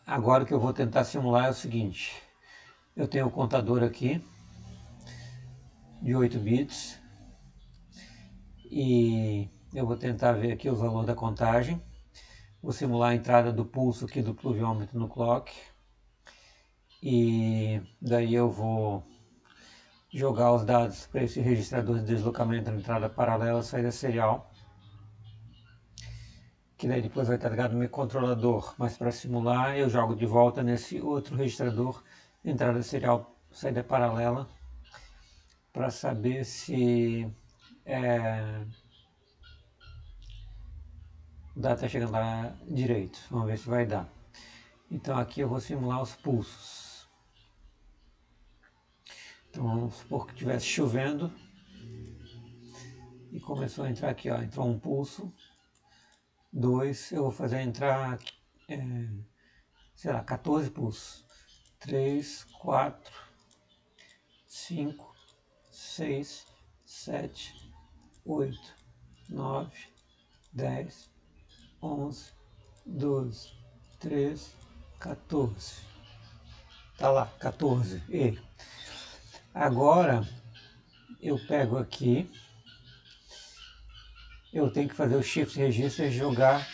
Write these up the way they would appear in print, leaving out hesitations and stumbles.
Agora o que eu vou tentar simular é o seguinte. Eu tenho o contador aqui de 8 bits e eu vou tentar ver aqui o valor da contagem. Vou simular a entrada do pulso aqui do pluviômetro no clock e daí eu vou jogar os dados para esse registrador de deslocamento na entrada paralela e saída serial, que daí depois vai estar ligado no meu controlador, mas para simular eu jogo de volta nesse outro registrador entrada serial, saída paralela, para saber se o dado está chegando lá direito. Vamos ver se vai dar. Então aqui eu vou simular os pulsos. Então vamos supor que estivesse chovendo e começou a entrar aqui, ó, entrou um pulso, 2, eu vou fazer entrar, sei lá, 14 pulsos. 3, 4, 5, 6, 7, 8, 9, 10, 11, 12, 13, 14. Tá lá, 14. E agora eu pego aqui, eu tenho que fazer o shift register e jogar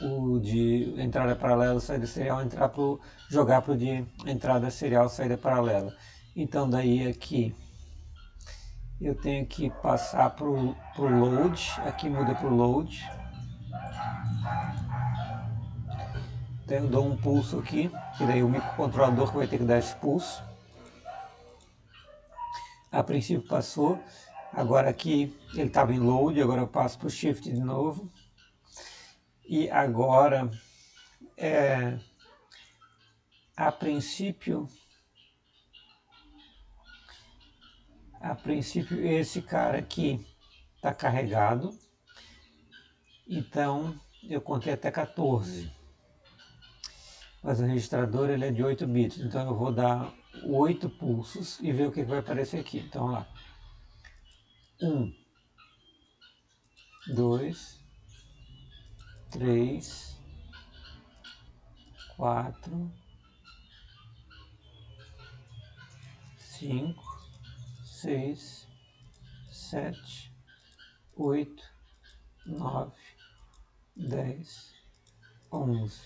o de entrada paralela, saída serial, jogar para o de entrada serial, saída paralela. Então daí aqui eu tenho que passar para o load, aqui muda para o load. Então eu dou um pulso aqui, que daí o microcontrolador que vai ter que dar esse pulso. A princípio passou, agora aqui ele estava em load, agora eu passo para o shift de novo. E agora, a princípio esse cara aqui está carregado, então eu contei até 14. Mas o registrador ele é de 8 bits, então eu vou dar 8 pulsos e ver o que vai aparecer aqui. Então lá, 1, 2, 3, 4, 5, 6, 7, 8, 9, 10, 11,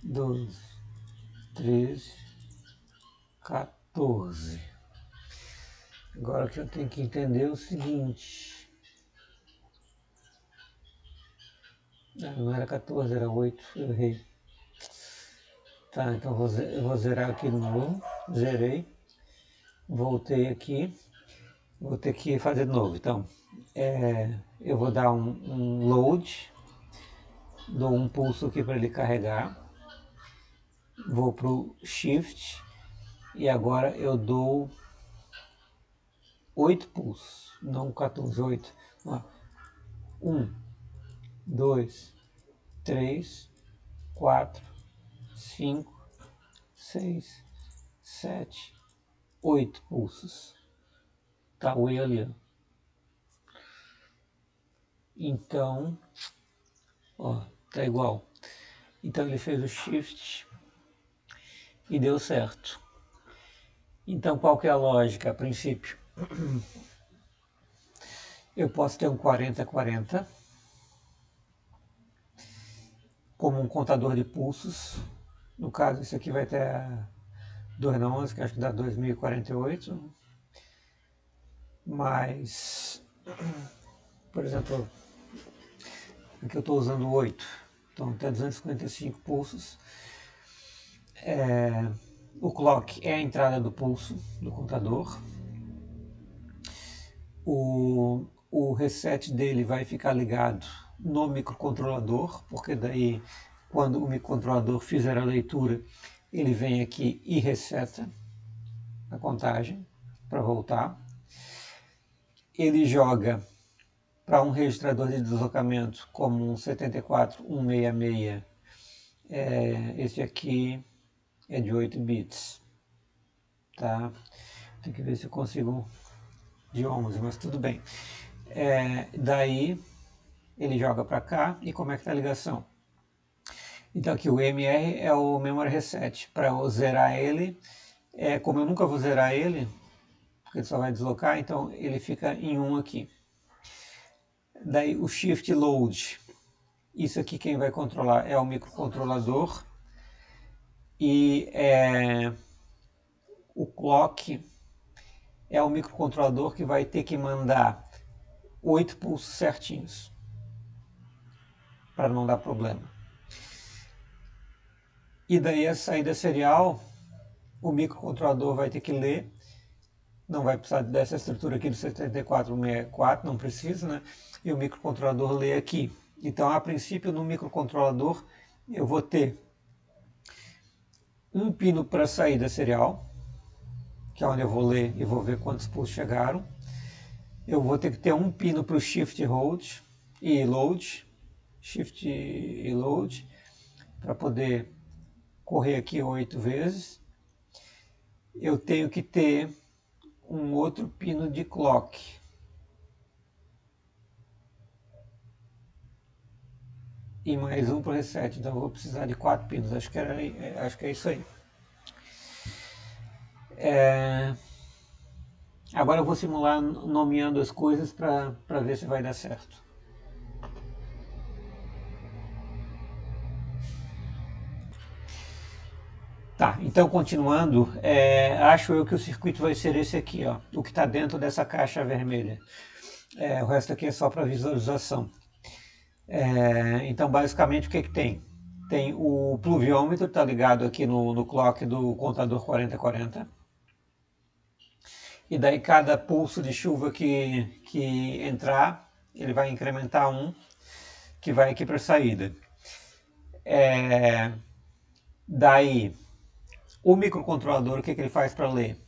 12, 13, 14. Agora que eu tenho que entender é o seguinte. Não era 14, era 8, eu errei. Tá, então eu vou zerar aqui de novo. Zerei. Voltei aqui. Vou ter que fazer de novo. Então, eu vou dar um load. Dou um pulso aqui para ele carregar. Vou para o shift. E agora eu dou 8 pulsos. Não 14, 8. 1, 2, 3, 4, 5, 6, 7, 8 pulsos. Tá o E ali. Então, ó, tá igual. Então ele fez o shift e deu certo. Então qual que é a lógica a princípio? Eu posso ter um 40-40 como um contador de pulsos. No caso, esse aqui vai ter 2 na 11, que acho que dá 2048. Mas, por exemplo, aqui eu estou usando 8. Então até 255 pulsos. O clock é a entrada do pulso do contador. O reset dele vai ficar ligado no microcontrolador, porque daí quando o microcontrolador fizer a leitura, ele vem aqui e reseta a contagem para voltar. Ele joga para um registrador de deslocamento como um 74166. Esse aqui é de 8 bits. Tá? Tem que ver se eu consigo de 11, mas tudo bem. Daí ele joga para cá e conecta a ligação. Então aqui o MR é o Memory Reset. Para eu zerar ele, como eu nunca vou zerar ele, porque ele só vai deslocar, então ele fica em 1 aqui. Daí o Shift Load, isso aqui quem vai controlar é o microcontrolador. E o Clock é o microcontrolador que vai ter que mandar 8 pulsos certinhos, para não dar problema. E daí a saída serial, o microcontrolador vai ter que ler, não vai precisar dessa estrutura aqui do 7464, não precisa, né? E o microcontrolador lê aqui. Então, a princípio, no microcontrolador, eu vou ter um pino para saída serial, que é onde eu vou ler e vou ver quantos pulsos chegaram. Eu vou ter que ter um pino para o Shift Hold e Load, Shift e Load, para poder correr aqui 8 vezes. Eu tenho que ter um outro pino de Clock. E mais um para o Reset, então eu vou precisar de 4 pinos, acho que é isso aí. Agora eu vou simular nomeando as coisas para ver se vai dar certo. Tá, então continuando, acho eu que o circuito vai ser esse aqui, ó, o que está dentro dessa caixa vermelha. O resto aqui é só para visualização. Então basicamente o que tem? Tem o pluviômetro, está ligado aqui no clock do contador 4040. E daí cada pulso de chuva que entrar, ele vai incrementar 1, que vai aqui para a saída. Daí, o microcontrolador, o que ele faz para ler?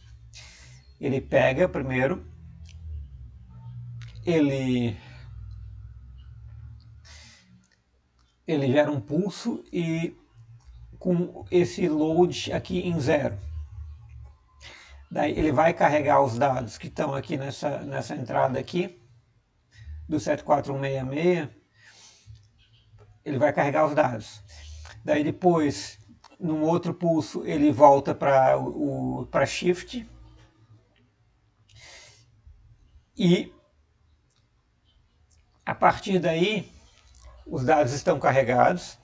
Ele pega primeiro, ele gera um pulso e com esse load aqui em 0. Daí ele vai carregar os dados que estão aqui nessa entrada aqui, do 74166, ele vai carregar os dados. Daí depois, num outro pulso, ele volta para Shift. E a partir daí, os dados estão carregados.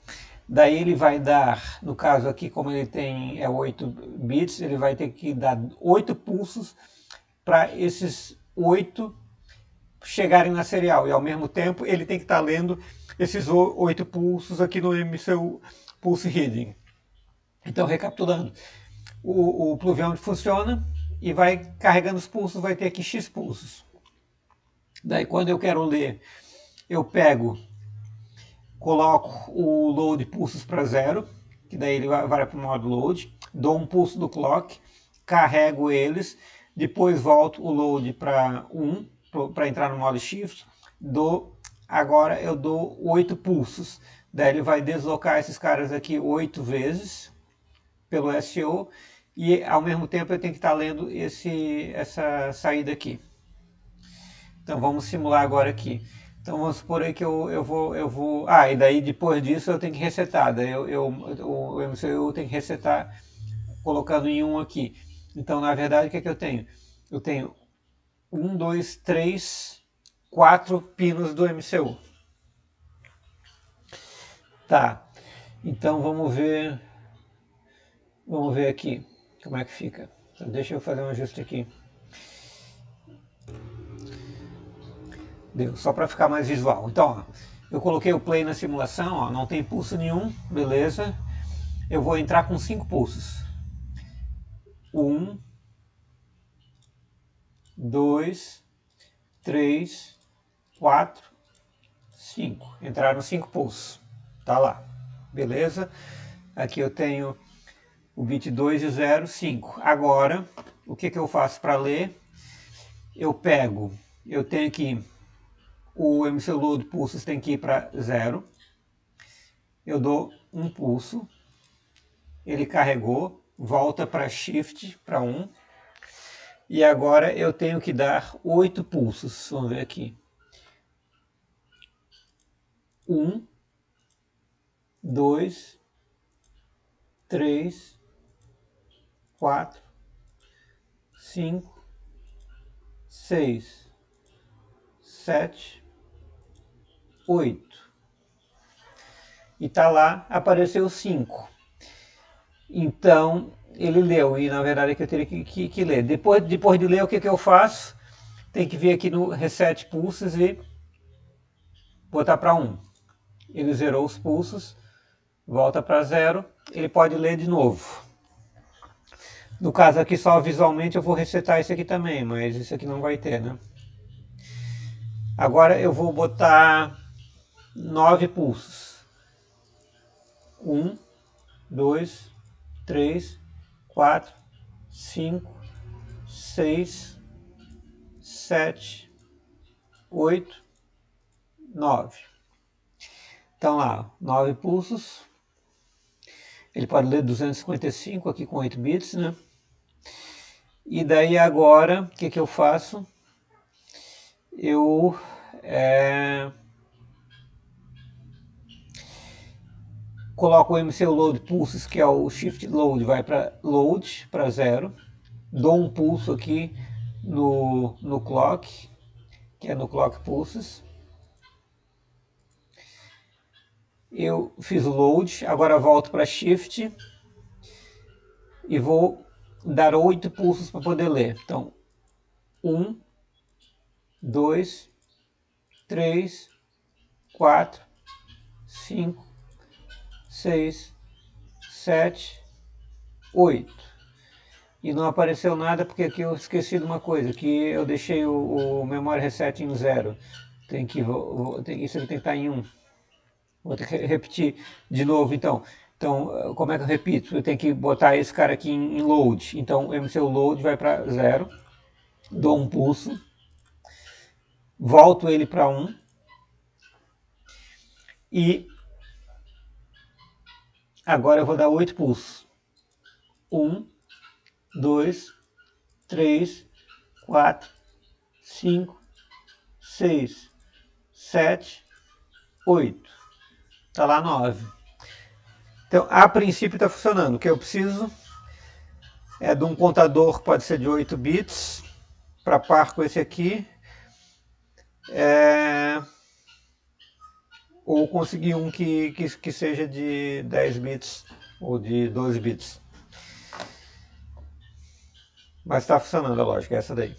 Daí ele vai dar, no caso aqui, como ele tem 8 bits, ele vai ter que dar 8 pulsos para esses 8 chegarem na serial. E ao mesmo tempo ele tem que estar lendo esses 8 pulsos aqui no MCU Pulse Reading. Então, recapitulando, o pluviômetro funciona e vai carregando os pulsos, vai ter aqui X pulsos. Daí quando eu quero ler, eu pego, coloco o load pulsos para 0, que daí ele vai para o modo load, dou um pulso do clock, carrego eles, depois volto o load para 1, para entrar no modo shift, agora eu dou 8 pulsos, daí ele vai deslocar esses caras aqui 8 vezes pelo SO, e ao mesmo tempo eu tenho que estar lendo essa saída aqui. Então vamos simular agora aqui. Então vamos supor aí que eu vou... e daí depois disso eu tenho que resetar. Daí o MCU tem que resetar colocando em 1 aqui. Então na verdade o que eu tenho? Eu tenho 1, 2, 3, 4 pinos do MCU. Tá, então vamos ver aqui como é que fica. Então, deixa eu fazer um ajuste aqui. Deu, só para ficar mais visual. Então, ó, eu coloquei o play na simulação, ó, não tem pulso nenhum, beleza. Eu vou entrar com 5 pulsos. 1, 2, 3, 4, 5. Entraram 5 pulsos. Tá lá. Beleza? Aqui eu tenho o bit 2 e 0, 5. Agora, o que eu faço para ler? Eu tenho que... O MCU load pulsos tem que ir para 0. Eu dou um pulso. Ele carregou. Volta para Shift, para 1. E agora eu tenho que dar 8 pulsos. Vamos ver aqui. 1, 2, 3, 4, 5, 6, 7, 8. E tá lá, apareceu 5. Então, ele leu, e na verdade é que eu teria que ler. Depois de ler, o que eu faço? Tem que vir aqui no Reset Pulses e botar para 1. Ele zerou os pulsos, volta para 0, ele pode ler de novo. No caso aqui, só visualmente, eu vou resetar esse aqui também, mas isso aqui não vai ter, né? Agora eu vou botar 9 pulsos. 1, 2, 3, 4, 5, 6, 7, 8, 9. Então lá, 9 pulsos. Ele pode ler 255 aqui com 8 bits, né? E daí agora, o que eu faço? Eu coloco o MCU Load Pulses, que é o Shift Load, vai para Load, para 0. Dou um pulso aqui no Clock, que é no Clock Pulses. Eu fiz o Load, agora volto para Shift e vou dar 8 pulsos para poder ler. Então, 1, 2, 3, 4, 5, 6, 7, 8. E não apareceu nada porque aqui eu esqueci de uma coisa, que eu deixei o Memory Reset em 0. Isso aqui tem que estar em 1. Vou ter que repetir de novo então. Então, como é que eu repito? Eu tenho que botar esse cara aqui em Load. Então, o MCU Load vai para 0. Dou um pulso. Volto ele para 1. E agora eu vou dar 8 pulsos. 1, 2, 3, 4, 5, 6, 7, 8. Está lá 9. Então, a princípio está funcionando. O que eu preciso é de um contador, pode ser de 8 bits, para par com esse aqui. Ou conseguir um que seja de 10 bits ou de 12 bits. Mas está funcionando a lógica, é essa daí.